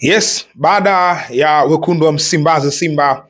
Yes, baada ya wekundu wa Msimbazi Simba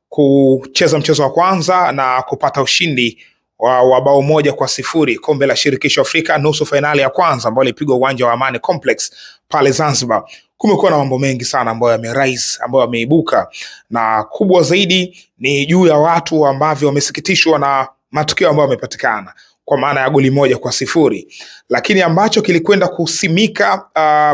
kucheza mchezo wa kwanza na kupata ushindi wa bao 1-0 kombe la shirikisho Afrika nusu fainali ya kwanza ambayo ilipigwa uwanja wa Amani Complex pale Zanzibar, kumekuwa na mambo mengi sana ambayo yamerise, ambayo yameibuka, na kubwa zaidi ni juu ya watu ambao wamesikitishwa na matukio ambayo yamepatikana kwa maana ya goli 1-0, lakini ambacho kilikwenda kusimika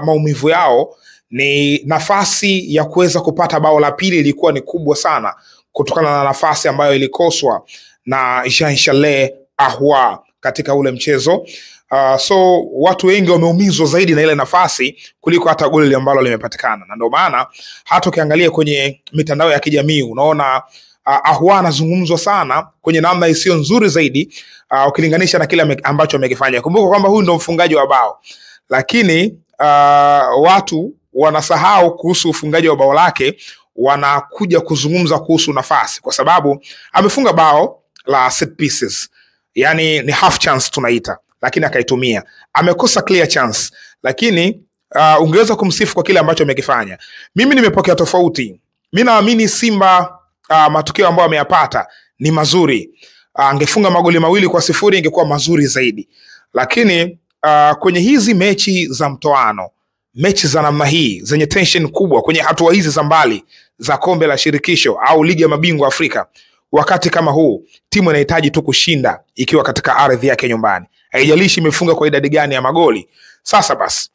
maumivu yao ni nafasi ya kuweza kupata bao la pili ilikuwa ni kubwa sana kutokana na nafasi ambayo ilikoswa na Jean Charles Ahoua katika ule mchezo. So watu wengi wameumizwa zaidi na ile nafasi kuliko hata goli ambalo limepatikana, na ndio maana hata ukiangalia kwenye mitandao ya kijamii unaona Ahoua anazungumzwa sana kwenye namna isiyo nzuri zaidi ukilinganisha na kile ambacho amekifanya. Kumbuka kwamba huyu ndio mfungaji wa bao, lakini watu wanasahau kuhusu ufungaji wa bao lake, wanakuja kuzungumza kuhusu nafasi, kwa sababu amefunga bao la set pieces, yani ni half chance tunaita, lakini akaitumia. Amekosa clear chance, lakini ungeweza kumsifu kwa kile ambacho amekifanya. Mimi nimepokea tofauti. Mimi naamini Simba matukio ambayo ameyapata ni mazuri. Angefunga magoli 2-0 ingekuwa mazuri zaidi, lakini kwenye hizi mechi za mtoano, mechi za namna hii zenye tension kubwa kwenye hatua hizi za mbali za kombe la shirikisho au ligi ya mabingwa Afrika, wakati kama huu timu inahitaji tu kushinda ikiwa katika ardhi yake nyumbani, haijalishi imefunga kwa idadi gani ya magoli. Sasa basi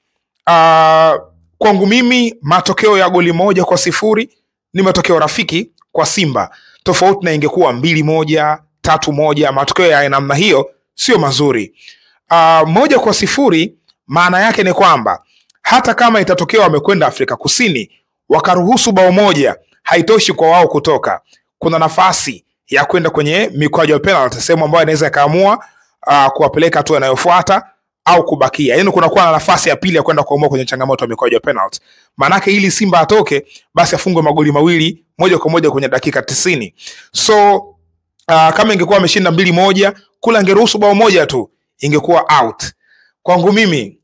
kwangu mimi matokeo ya goli 1-0 ni matokeo rafiki kwa Simba, tofauti na ingekuwa 2-1, 3-1. matokeo ya namna hiyo sio mazuri. 1-0 maana yake ni kwamba hata kama itatokea wamekwenda Afrika Kusini wakaruhusu bao moja, haitoshi kwa wao kutoka. Kuna nafasi ya kwenda kwenye mikwaju ya penalty, sehemu ambayo inaweza ikaamua kuwapeleka hatua inayofuata au kubakia. Yaani kuna kuwa na nafasi ya pili ya kwenda kuamua kwenye changamoto ya mikwaju ya penalty. Maanake ili Simba atoke basi afungwe magoli 2 moja kwa moja kwenye dakika 90. So kama ingekuwa ameshinda 2-1, kula angeruhusu bao moja tu, ingekuwa out. Kwangu mimi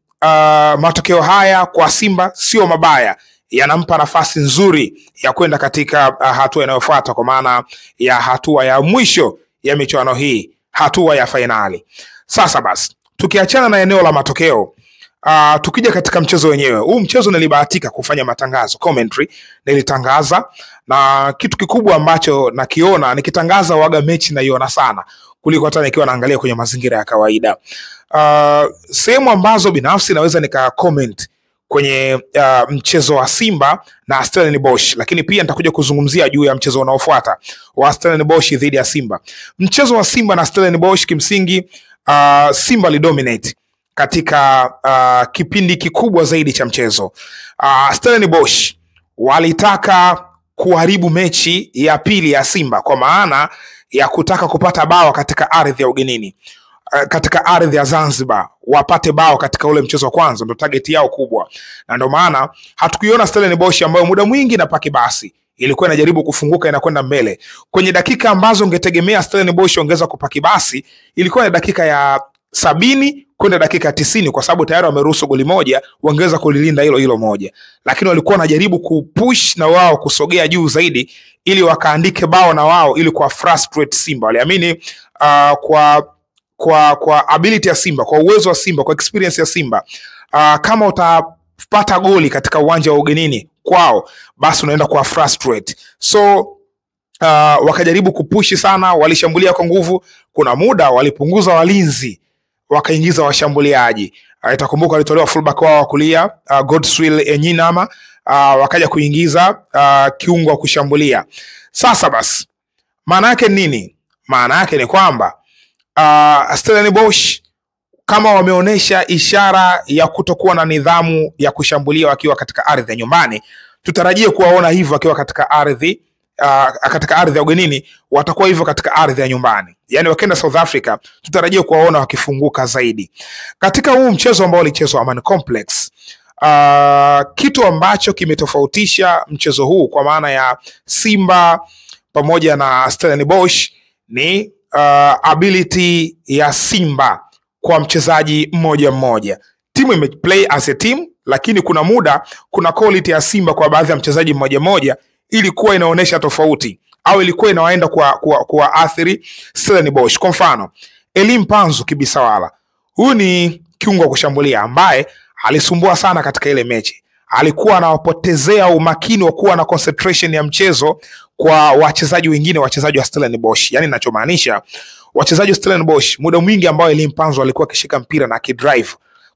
matokeo haya kwa Simba sio mabaya, yanampa nafasi nzuri ya kwenda katika hatua inayofuata, kwa maana ya hatua ya mwisho ya michuano hii, hatua ya fainali. Sasa basi tukiachana na eneo la matokeo, tukija katika mchezo wenyewe. Huu mchezo nilibahatika kufanya matangazo, commentary nilitangaza, na kitu kikubwa ambacho nakiona nikitangaza waga mechi naiona sana kuliko hata nikiwa naangalia kwenye mazingira ya kawaida. Sehemu ambazo binafsi naweza nika comment kwenye mchezo wa Simba na Stellenbosch, lakini pia nitakuja kuzungumzia juu ya mchezo unaofuata wa Stellenbosch dhidi ya Simba. Mchezo wa Simba na Stellenbosch kimsingi Simba lidominate katika kipindi kikubwa zaidi cha mchezo. Stellenbosch walitaka kuharibu mechi ya pili ya Simba kwa maana ya kutaka kupata bao katika ardhi ya ugenini, katika ardhi ya Zanzibar, wapate bao katika ule mchezo wa kwanza, ndio target yao kubwa. Na ndio maana hatukuiona Stellenbosch ambayo muda mwingi na paki basi ilikuwa inajaribu kufunguka inakwenda mbele. Kwenye dakika ambazo ungetegemea Stellenbosch ongeza kupaki basi, ilikuwa ni dakika ya 70 kwenda dakika 90, kwa sababu tayari wameruhusu goli moja, wangeweza kulilinda hilo moja. Lakini walikuwa wanajaribu kupush na wao kusogea juu ili wakaandike bao na wao, ili kwa frustrate Simba. Waliamini kwa ability ya Simba, kwa uwezo wa Simba, kwa experience ya Simba, kama utapata goli katika uwanja wa ugenini kwao, basi unaenda kwa frustrate. So wakajaribu kupushi sana, walishambulia kwa nguvu. Kuna muda walipunguza walinzi, wakaingiza washambuliaji. Itakumbuka walitolewa fullback wao wa kulia Godswill Enyinama, wakaja kuingiza kiungo wa kushambulia. Sasa basi maana yake nini? Maana yake ni kwamba Stellenbosch kama wameonesha ishara ya kutokuwa na nidhamu ya kushambulia wakiwa katika ardhi ya nyumbani, tutarajie kuwaona hivyo wakiwa katika ardhi ya ugenini, watakuwa hivyo katika ardhi ya nyumbani. Yani wakienda South Africa tutarajie kuwaona wakifunguka zaidi. Katika huu mchezo ambao ulichezwa Amani Complex, kitu ambacho kimetofautisha mchezo huu kwa maana ya Simba pamoja na Stellenbosch ni ability ya Simba kwa mchezaji mmoja mmoja. Timu imeplay as a team, lakini kuna muda kuna quality ya Simba kwa baadhi ya mchezaji mmoja mmoja ilikuwa inaonyesha tofauti au ilikuwa inawaenda kwa athiri Stellenbosch. Kwa mfano, Elie Mpanzu Kibisawala, huyu ni kiungo wa kushambulia ambaye alisumbua sana katika ile mechi. Alikuwa anawapotezea umakini wa kuwa na concentration ya mchezo kwa wachezaji wengine, wachezaji wa Stellenbosch. Yani ninachomaanisha, wachezaji wa Stellenbosch muda mwingi ambao Elie Mpanzu alikuwa akishika mpira na kidrive,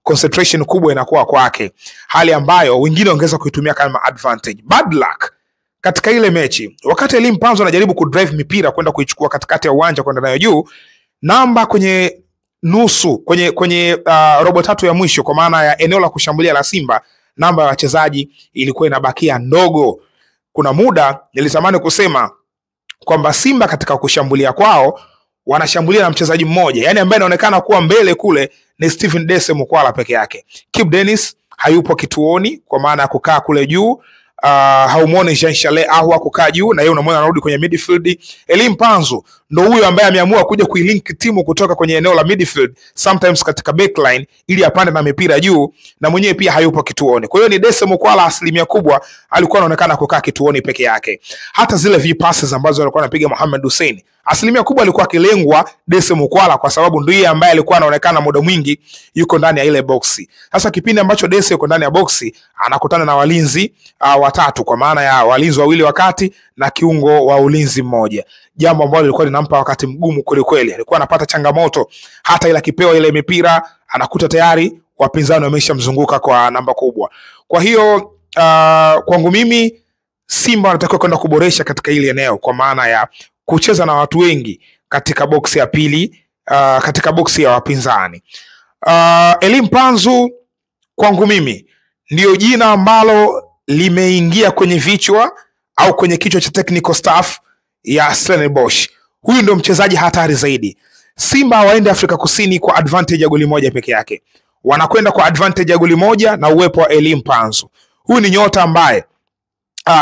concentration kubwa inakuwa kwake, hali ambayo wengine wangeweza kuitumia kama advantage. Bad luck katika ile mechi, wakati Elie Mpanzu anajaribu kudrive mipira kwenda kuichukua katikati ya uwanja kwenda nayo juu, namba kwenye nusu kwenye robo tatu ya mwisho, kwa maana ya eneo la kushambulia la Simba, namba ya wachezaji ilikuwa inabakia ndogo. Kuna muda nilitamani kusema kwamba Simba katika kushambulia kwao wanashambulia na mchezaji mmoja, yani ambaye anaonekana kuwa mbele kule ni Stephen Dese Mukwala peke yake. Kibu Denis hayupo kituoni kwa maana ya kukaa kule juu. Haumuoni Jean Charles Ahoua kukaa juu na yeye unamwona anarudi kwenye midfield. Elie Mpanzu ndo huyo ambaye ameamua kuja kuilink timu kutoka kwenye eneo la midfield, sometimes katika backline, ili apande na mipira juu, na mwenyewe pia hayupo kituoni. Kwa hiyo ni Dese Mukwala asilimia kubwa alikuwa anaonekana kukaa kituoni peke yake. Hata zile v-passes ambazo alikuwa anapiga Mohamed Hussein, asilimia kubwa alikuwa akilengwa Dese Mukwala kwa sababu ndiye ambaye alikuwa anaonekana muda mwingi yuko ndani ya ile boxi. Sasa kipindi ambacho Dese yuko ndani ya boxi, anakutana na walinzi watatu, kwa maana ya walinzi wawili wakati na kiungo wa ulinzi mmoja, jambo ambalo lilikuwa linampa wakati mgumu kweli kweli. Alikuwa anapata changamoto, hata ile akipewa ile mipira anakuta tayari wapinzani wameshamzunguka kwa namba kubwa. Kwa hiyo kwangu mimi Simba wanatakiwa kwenda kuboresha katika ile eneo, kwa maana ya kucheza na watu wengi katika boksi ya pili, katika boksi ya wapinzani. Elie Mpanzu kwangu mimi ndio jina ambalo limeingia kwenye vichwa au kwenye kichwa cha technical staff ya Stellenbosch. Huyu ndio mchezaji hatari zaidi. Simba waende Afrika Kusini kwa advantage ya goli moja peke yake, wanakwenda kwa advantage ya goli moja na uwepo wa Elie Mpanzu. Huyu ni nyota ambaye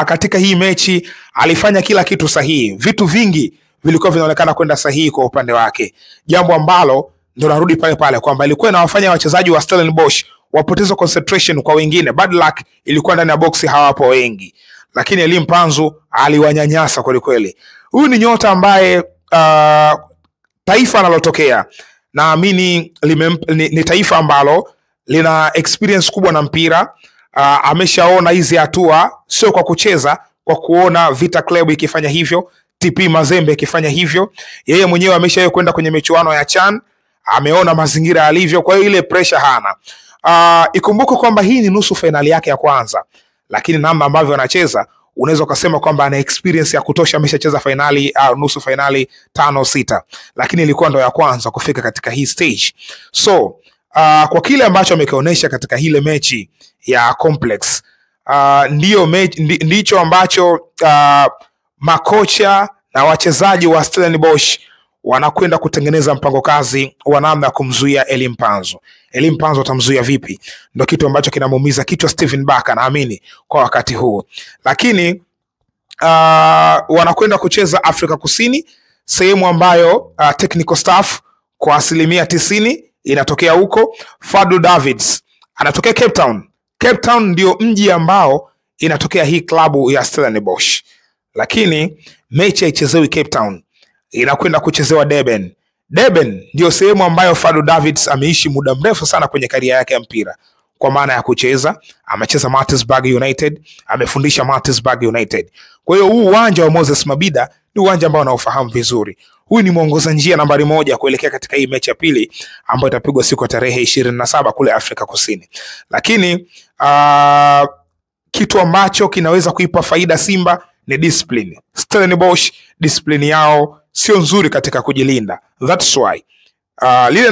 katika hii mechi alifanya kila kitu sahihi. Vitu vingi vilikuwa vinaonekana kwenda sahihi kwa upande wake, jambo ambalo ndio narudi pale pale kwamba ilikuwa inawafanya wachezaji wa Stellenbosch wapoteze concentration kwa wengine. Bad luck ilikuwa ndani ya boxi, hawapo wengi, lakini Elie Mpanzu aliwanyanyasa kweli kweli. Huyu ni nyota ambaye taifa analotokea naamini ni taifa ambalo lina experience kubwa na mpira. Ameshaona hizi hatua, sio kwa kucheza, kwa kuona Vita Club ikifanya hivyo, TP Mazembe ikifanya hivyo. Yeye mwenyewe ameshawahi kwenda kwenye michuano ya CHAN, ameona mazingira yalivyo, kwa hiyo ile pressure hana. Ikumbuke kwamba hii ni nusu finali yake ya kwanza, lakini namna ambavyo anacheza unaweza kusema kwamba ana experience ya kutosha, ameshacheza finali au nusu finali 5-6, lakini ilikuwa ndo ya kwanza kufika katika hii stage. So kwa kile ambacho amekionyesha katika ile mechi ya Complex, ndicho ambacho makocha na wachezaji wa Stellenbosch wanakwenda kutengeneza mpango kazi wa namna ya kumzuia Elie Mpanzu. Elie Mpanzu atamzuia vipi? Ndio kitu ambacho kinamuumiza kichwa Steven Barker naamini kwa wakati huu. Lakini wanakwenda kucheza Afrika Kusini, sehemu ambayo technical staff kwa asilimia 90 inatokea huko. Fadlu Davids anatokea Cape Town. Cape Town ndio mji ambao inatokea hii klabu ya Stellenbosch, lakini mechi haichezewi Cape Town, inakwenda kuchezewa Durban. Durban ndio sehemu ambayo Fadlu Davids ameishi muda mrefu sana kwenye karia yake ya mpira, kwa maana ya kucheza. Amecheza Maritzburg United, amefundisha Maritzburg United. Kwa hiyo huu uwanja wa Moses Mabhida ni uwanja ambao anaofahamu vizuri. Huyu ni mwongoza njia nambari 1 kuelekea katika hii mechi ya pili ambayo itapigwa siku ya tarehe 27 kule Afrika Kusini. Lakini kitu ambacho kinaweza kuipa faida Simba ni discipline. Stellenbosch discipline yao sio nzuri katika kujilinda. That's why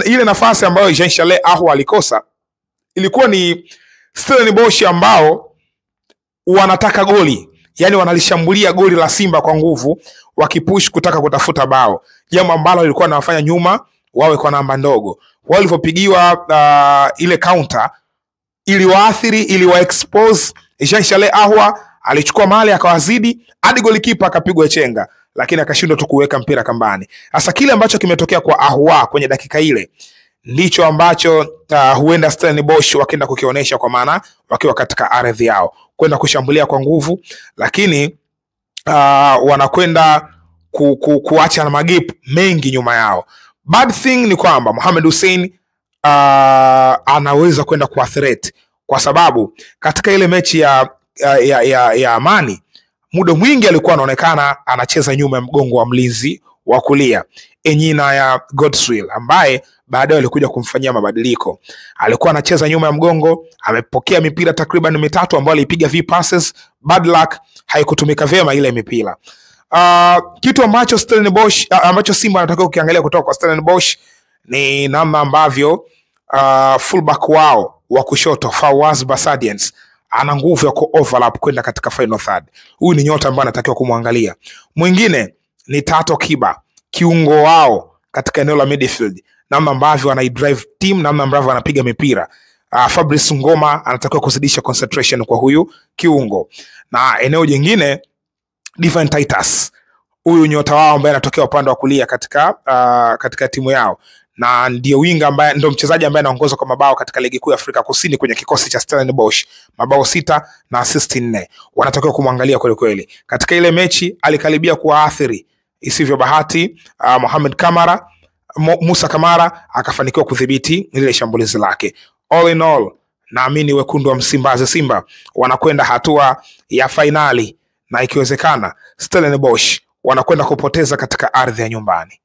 ile nafasi ambayo Jean Charles Ahoua alikosa ilikuwa ni Stellenbosch ambao wanataka goli, yani wanalishambulia goli la Simba kwa nguvu, wakipush kutaka kutafuta bao, jambo ambalo lilikuwa linawafanya nyuma wawe kwa namba ndogo. Walipopigiwa ile counter iliwaathiri, iliwaexpose. Jean Charles Ahoua alichukua mali akawazidi hadi golikipa akapigwa chenga, lakini akashindwa tu kuweka mpira kambani. Sasa kile ambacho kimetokea kwa Ahoua kwenye dakika ile ndicho ambacho huenda Stellenbosch wakienda kukionyesha, kwa maana wakiwa katika ardhi yao kwenda kushambulia kwa nguvu, lakini wanakwenda kuacha na magip mengi nyuma yao. Bad thing ni kwamba Mohamed Hussein anaweza kwenda kuwa threat, kwa sababu katika ile mechi ya Amani muda mwingi alikuwa anaonekana anacheza nyuma ya mgongo wa mlinzi wa kulia Enyina ya Godswill, ambaye baadaye alikuja kumfanyia mabadiliko. Alikuwa anacheza nyuma ya mgongo, amepokea mipira takriban 3 ambayo alipiga passes. Bad luck, haikutumika vyema ile mipira. Kitu ambacho Stellenbosch ambacho Simba anatakiwa kukiangalia kutoka kwa Stellenbosch ni namna ambavyo fullback wao wa kushoto Fawaz Basadians ana nguvu ya overlap kwenda katika final third. Huyu ni nyota ambaye anatakiwa kumwangalia. Mwingine ni Tato Kiba, kiungo wao katika eneo la midfield, namna ambavyo anaidrive team, namna ambavyo anapiga mipira. Fabrice Ngoma anatakiwa kuzidisha concentration kwa huyu kiungo. Na eneo jingine Divine Titus, huyu nyota wao ambaye anatokea upande wa kulia katika timu yao, na ndio winga ambaye ndio mchezaji ambaye anaongoza kwa mabao katika ligi kuu ya Afrika Kusini kwenye kikosi cha Stellenbosch, mabao 6 na assist 4. Wanatakiwa kumwangalia kweli kweli. Katika ile mechi alikaribia kuwaathiri isivyo bahati Musa Kamara akafanikiwa kudhibiti ile shambulizi lake. All in all, naamini wekundu wa Msimbazi Simba wanakwenda hatua ya fainali, na ikiwezekana Stellenbosch wanakwenda kupoteza katika ardhi ya nyumbani.